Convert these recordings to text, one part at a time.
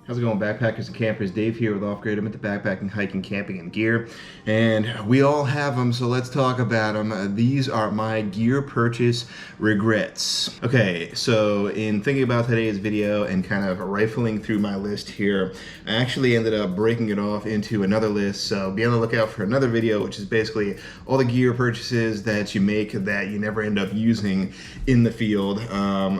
How's it going, backpackers and campers? Dave here with Off-Grid. I'm into backpacking, hiking, camping, and gear, and we all have them, so let's talk about them. These are my gear purchase regrets. Okay, so in thinking about today's video and kind of rifling through my list here, I actually ended up breaking it off into another list, so be on the lookout for another video, which is basically all the gear purchases that you make that you never end up using in the field.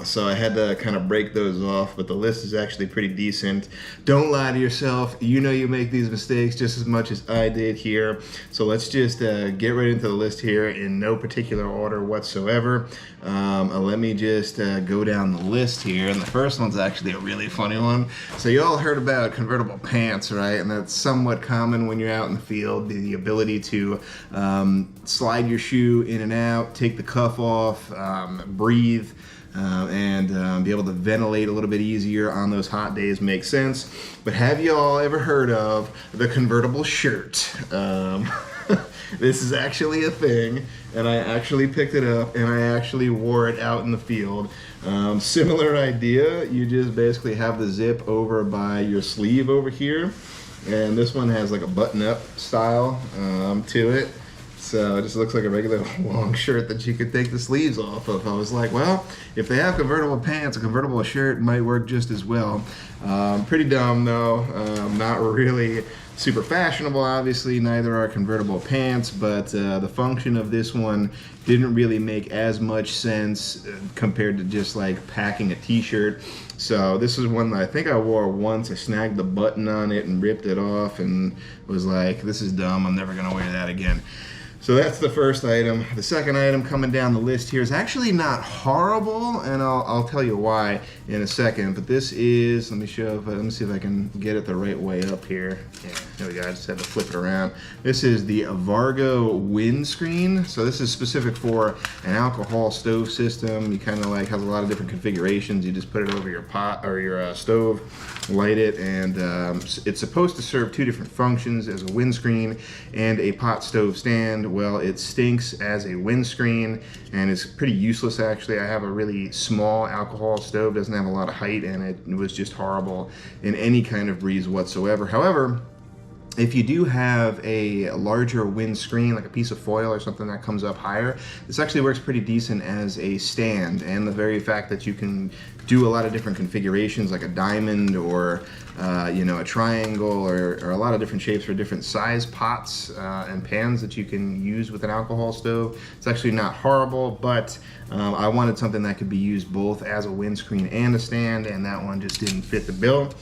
So I had to kind of break those off, but the list is actually pretty decent. Don't lie to yourself. You know you make these mistakes just as much as I did here. So let's just get right into the list here in no particular order whatsoever. Let me just go down the list here. And the first one's actually a really funny one. So you all heard about convertible pants, right? And that's somewhat common when you're out in the field. The ability to slide your shoe in and out, take the cuff off, breathe, and be able to ventilate a little bit easier on those hot days makes sense. But have you all ever heard of the convertible shirt? This is actually a thing, and I actually picked it up and I actually wore it out in the field. Similar idea, you just basically have the zip over by your sleeve over here, and this one has like a button-up style to it. So it just looks like a regular long shirt that you could take the sleeves off of. I was like, well, if they have convertible pants, a convertible shirt might work just as well. Pretty dumb though, not really super fashionable, obviously. Neither are convertible pants, but the function of this one didn't really make as much sense compared to just like packing a t-shirt. So this is one that I think I wore once. I snagged the button on it and ripped it off and was like, this is dumb, I'm never gonna wear that again. So that's the first item. The second item coming down the list here is actually not horrible, and I'll tell you why in a second. But this is, let me see if I can get it the right way up here. Yeah, there we go. I just had to flip it around. This is the Vargo windscreen. So this is specific for an alcohol stove system. You kind of like has a lot of different configurations. You just put it over your pot or your stove, light it, and it's supposed to serve two different functions as a windscreen and a pot stove stand. Well, it stinks as a windscreen and it's pretty useless actually. I have a really small alcohol stove, doesn't have a lot of height, and it was just horrible in any kind of breeze whatsoever. However, if you do have a larger windscreen, like a piece of foil or something that comes up higher, this actually works pretty decent as a stand. And the very fact that you can do a lot of different configurations, like a diamond or a triangle, or a lot of different shapes for different size pots and pans that you can use with an alcohol stove. It's actually not horrible, but I wanted something that could be used both as a windscreen and a stand, and that one just didn't fit the bill.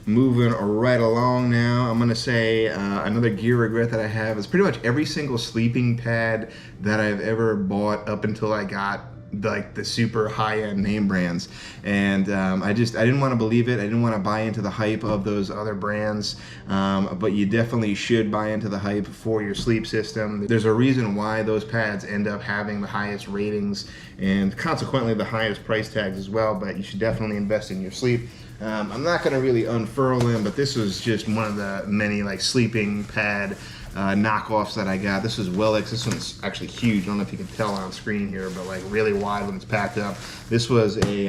Moving right along now, I'm gonna say another gear regret that I have is pretty much every single sleeping pad that I've ever bought up until I got like the super high-end name brands, and I didn't want to believe it. I didn't want to buy into the hype of those other brands, but you definitely should buy into the hype for your sleep system. There's a reason why those pads end up having the highest ratings and consequently the highest price tags as well, but you should definitely invest in your sleep. I'm not going to really unfurl them, but this was just one of the many like sleeping pad knockoffs that I got. This is Wellex. This one's actually huge. I don't know if you can tell on screen here, but like really wide when it's packed up. This was a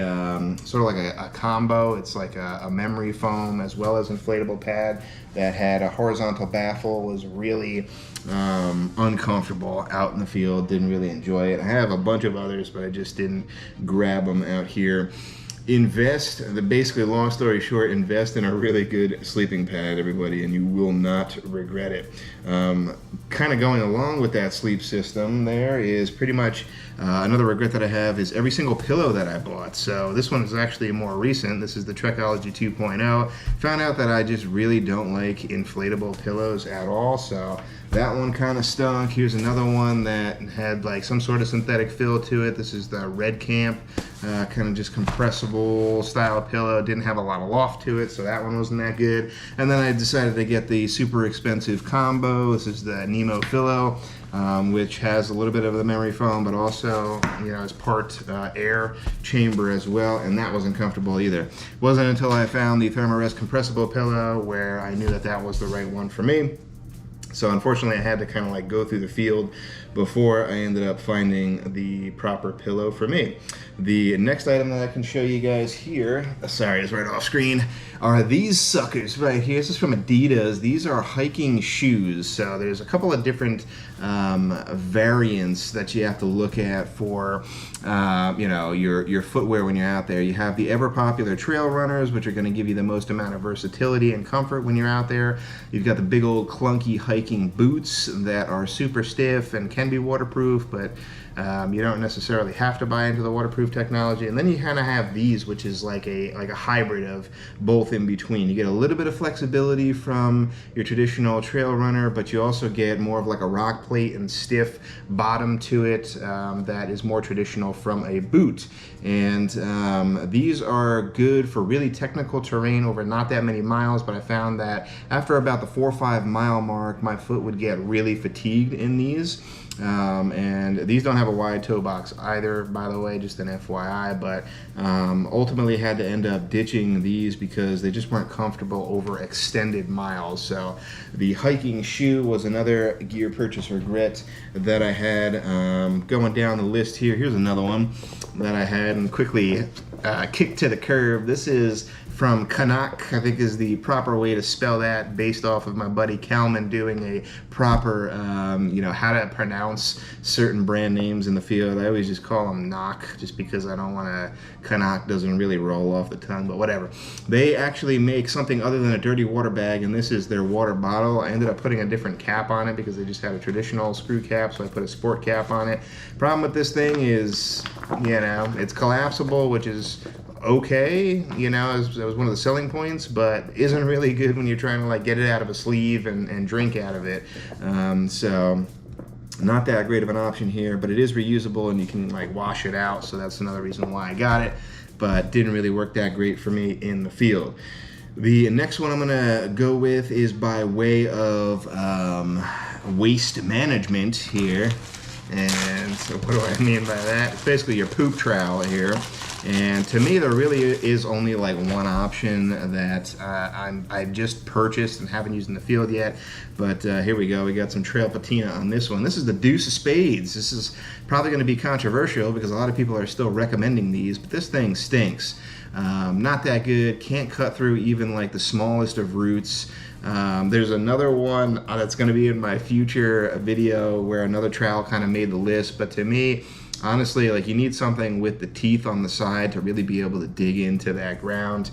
sort of like a combo. It's like a memory foam as well as inflatable pad that had a horizontal baffle. Was really uncomfortable out in the field. Didn't really enjoy it. I have a bunch of others, but I just didn't grab them out here. Basically, long story short, invest in a really good sleeping pad, everybody, and you will not regret it. Kind of going along with that sleep system there is pretty much another regret that I have is every single pillow that I bought. So this one is actually more recent. This is the Trekology 2.0. Found out that I just really don't like inflatable pillows at all, so that one kind of stunk. Here's another one that had like some sort of synthetic fill to it. This is the Red Camp, kind of just compressible style pillow. Didn't have a lot of loft to it, so that one wasn't that good. And then I decided to get the super expensive combo. This is the Nemo Pillow, which has a little bit of the memory foam, but also, is part air chamber as well, and that wasn't comfortable either. It wasn't until I found the Thermarest compressible pillow where I knew that that was the right one for me. So unfortunately, I had to kind of like go through the field before I ended up finding the proper pillow for me. The next item that I can show you guys here, sorry, it's right off screen, are these suckers right here. This is from Adidas. These are hiking shoes. So there's a couple of different variants that you have to look at for you know, your footwear when you're out there. You have the ever popular trail runners, which are going to give you the most amount of versatility and comfort when you're out there. You've got the big old clunky hiking boots that are super stiff and can be waterproof, but you don't necessarily have to buy into the waterproof technology. And then you kind of have these, which is like a hybrid of both in between. You get a little bit of flexibility from your traditional trail runner, but you also get more of like a rock plate and stiff bottom to it that is more traditional from a boot. And these are good for really technical terrain over not that many miles, but I found that after about the 4 or 5 mile mark, my foot would get really fatigued in these. And these don't have a wide toe box either, by the way, just an FYI, but ultimately had to end up ditching these because they just weren't comfortable over extended miles. So the hiking shoe was another gear purchase regret that I had. Going down the list here, here's another one that I had and quickly kicked to the curb. This is from Canuck, I think is the proper way to spell that, based off of my buddy Kalman doing a proper, you know, how to pronounce certain brand names in the field. I always just call them Knock, just because I don't want to, Canuck doesn't really roll off the tongue, but whatever. They actually make something other than a dirty water bag, and this is their water bottle. I ended up putting a different cap on it because they just had a traditional screw cap, so I put a sport cap on it. Problem with this thing is, you know, it's collapsible, which is okay, you know, that was one of the selling points, but isn't really good when you're trying to like get it out of a sleeve and drink out of it. So not that great of an option here, but it is reusable and you can like wash it out, so that's another reason why I got it, but didn't really work that great for me in the field. The next one I'm gonna go with is by way of waste management here. And so what do I mean by that? It's basically your poop trowel here. And to me, there really is only like one option that I've just purchased and haven't used in the field yet. But here we go. We got some trail patina on this one. This is the Deuce of Spades. This is probably going to be controversial because a lot of people are still recommending these, but this thing stinks. Not that good. Can't cut through even like the smallest of roots. There's another one that's going to be in my future video where another trowel kind of made the list, but to me, honestly, like, you need something with the teeth on the side to really be able to dig into that ground,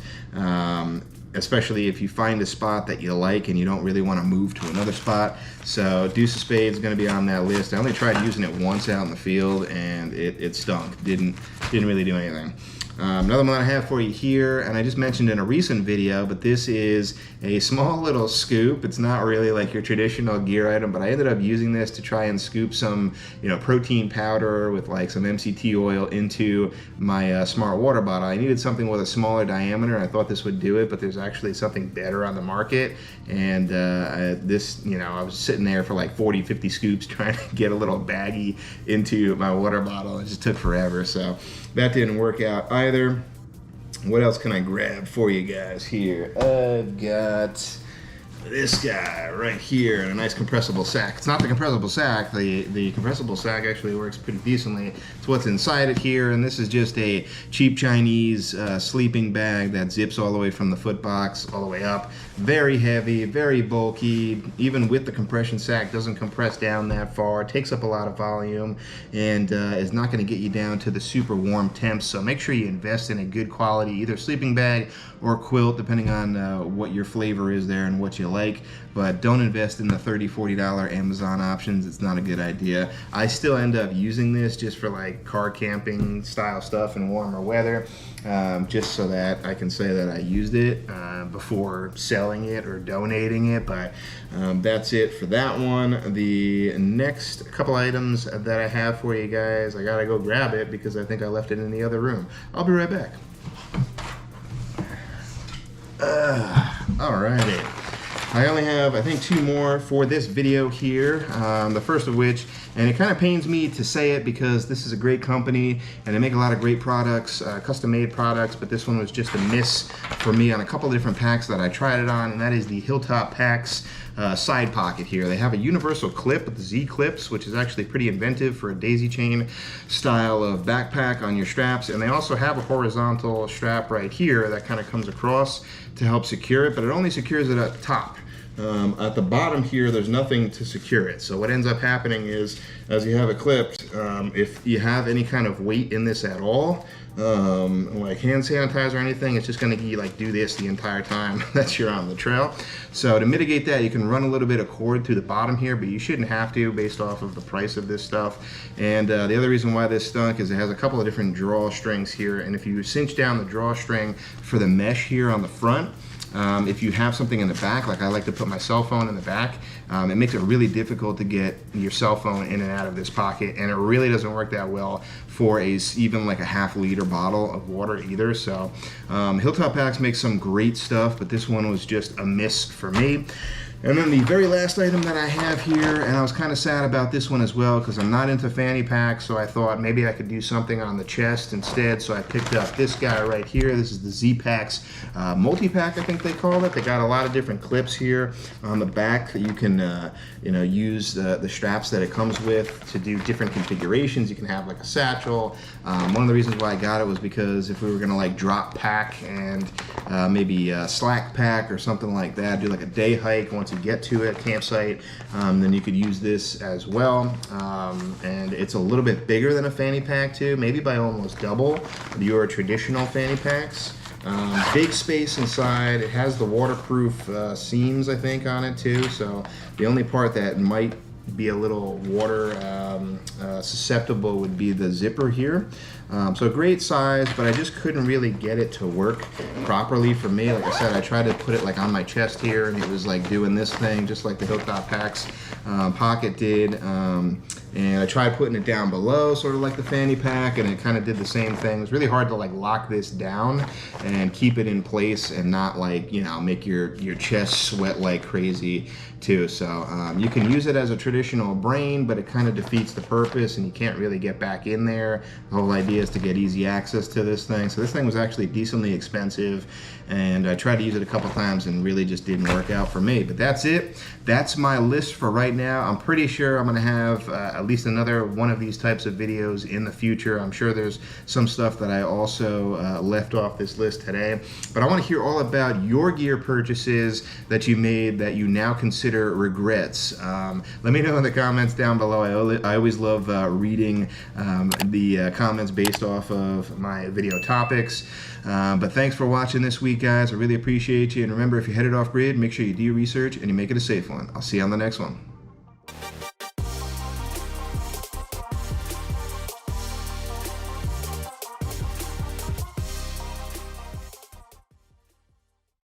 especially if you find a spot that you like and you don't really want to move to another spot. So Deuce of Spades is going to be on that list. I only tried using it once out in the field and it stunk. Didn't really do anything. Another one I have for you here, and I just mentioned in a recent video, but this is a small little scoop. It's not really like your traditional gear item, but I ended up using this to try and scoop some, you know, protein powder with like some MCT oil into my Smart Water bottle. I needed something with a smaller diameter. I thought this would do it, but there's actually something better on the market. And this, you know, I was sitting there for like 40, 50 scoops trying to get a little baggie into my water bottle. It just took forever, so that didn't work out either. What else can I grab for you guys here? I've got this guy right here in a nice compressible sack. It's not the compressible sack. The compressible sack actually works pretty decently. It's what's inside it here, and this is just a cheap Chinese sleeping bag that zips all the way from the foot box all the way up. Very heavy, very bulky. Even with the compression sack, doesn't compress down that far. Takes up a lot of volume and is not going to get you down to the super warm temps. So make sure you invest in a good quality either sleeping bag or quilt, depending on what your flavor is there and what you like. But don't invest in the $30, $40 Amazon options. It's not a good idea. I still end up using this just for like car camping style stuff in warmer weather, just so that I can say that I used it before selling it or donating it. But that's it for that one. The next couple items that I have for you guys, I gotta go grab it because I think I left it in the other room. I'll be right back. Alrighty. I only have, I think, 2 more for this video here. The first of which, and it kind of pains me to say it because this is a great company and they make a lot of great products, custom-made products, but this one was just a miss for me on a couple of different packs that I tried it on, and that is the Hilltop Packs side pocket here. They have a universal clip with the Z clips, which is actually pretty inventive for a daisy chain style of backpack on your straps, and they also have a horizontal strap right here that kind of comes across to help secure it, but it only secures it at the top. At the bottom here, there's nothing to secure it. So what ends up happening is, as you have it clipped, if you have any kind of weight in this at all, like hand sanitizer or anything, it's just going to like do this the entire time that you're on the trail. So to mitigate that, you can run a little bit of cord through the bottom here, but you shouldn't have to based off of the price of this stuff. And the other reason why this stunk is it has a couple of different drawstrings here, and if you cinch down the drawstring for the mesh here on the front, if you have something in the back, like I like to put my cell phone in the back, it makes it really difficult to get your cell phone in and out of this pocket, and it really doesn't work that well for even like a ½ liter bottle of water either. So Hilltop Packs makes some great stuff, but this one was just a miss for me. And then the very last item that I have here, and I was kind of sad about this one as well because I'm not into fanny packs, so I thought maybe I could do something on the chest instead, so I picked up this guy right here. This is the Z-Packs multi-pack, I think they call it. They got a lot of different clips here on the back that you can use the straps that it comes with to do different configurations. You can have like a satchel. One of the reasons why I got it was because if we were going to like drop pack and maybe slack pack or something like that, do like a day hike once you get to a campsite, then you could use this as well. And it's a little bit bigger than a fanny pack too, maybe by almost double your traditional fanny packs. Big space inside. It has the waterproof seams, I think, on it too, so the only part that might be a little water susceptible would be the zipper here. So great size, but I just couldn't really get it to work properly for me. Like I said, I tried to put it like on my chest here, and it was like doing this thing just like the Hilltop Packs pocket did. And I tried putting it down below, sort of like the fanny pack, and it kind of did the same thing. It was really hard to like lock this down and keep it in place and not like, you know, make your chest sweat like crazy too. So you can use it as a traditional brain, but it kind of defeats the purpose and you can't really get back in there. The whole idea is to get easy access to this thing. So this thing was actually decently expensive, and I tried to use it a couple times and really just didn't work out for me. But that's it. That's my list for right now. I'm pretty sure I'm gonna have at least another one of these types of videos in the future. I'm sure there's some stuff that I also left off this list today, but I want to hear all about your gear purchases that you made that you now consider regrets. Let me know in the comments down below. I always love reading the comments based off of my video topics. But thanks for watching this week, guys. I really appreciate you. And remember, if you're headed off grid, make sure you do your research and you make it a safe one. I'll see you on the next one.